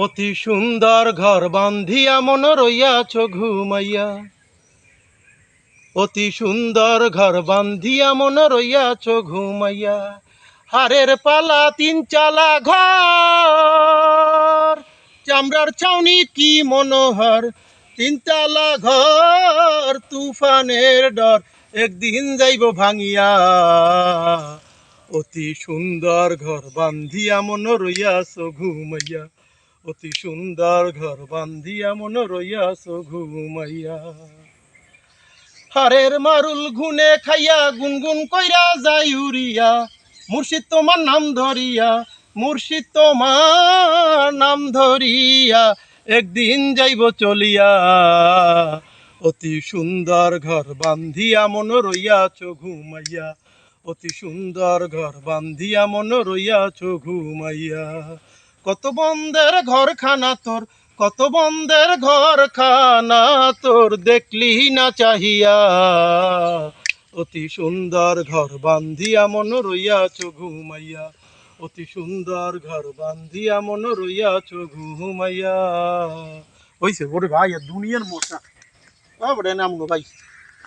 অতি সুন্দর ঘর বান্ধিয়া মন রইয়াছ ঘুমাইয়া, অতি সুন্দর ঘর বান্ধিয়া মন রইয়াছ ঘুমাইয়া। হারের পালা তিন চালা ঘর, চামড়ার ছাউনি কি মনোহর, তিনতলা ঘর তুফানের ডর একদিন যাইব ভাঙিয়া। অতি সুন্দর ঘর বান্ধিয়া মন রইয়াছ ঘুমাইয়া, অতি সুন্দর ঘর বান্ধিয়া মন রইয়াছ ঘুমাইয়া। হারের মারুল গুনে খাইয়া গুনগুন কইরা যাই উড়িয়া, মুর্শিদ তোমার নাম ধরিয়া, মুর্শিদ তোমার নাম ধরিয়া একদিন যাইব চলিয়া। অতি সুন্দর ঘর বান্ধিয়া মন রইয়াছ ঘুমাইয়া, অতি সুন্দর ঘর বান্ধিয়া মন রইয়াছ ঘুমাইয়া। কত বন্ধের ঘরখানা তোর, কত বন্ধের ঘরখানা তোর, দেখলি না চাহিয়া। অতি সুন্দর ঘর বান্ধিয়া মন রইয়াছ ঘুমাইয়া, অতি সুন্দর ঘর বান্ধিয়া মন রইয়াছ ঘুমাইয়া। হইছে বড় ভাই দুনিয়ার মোটা বড় নাম গো ভাই।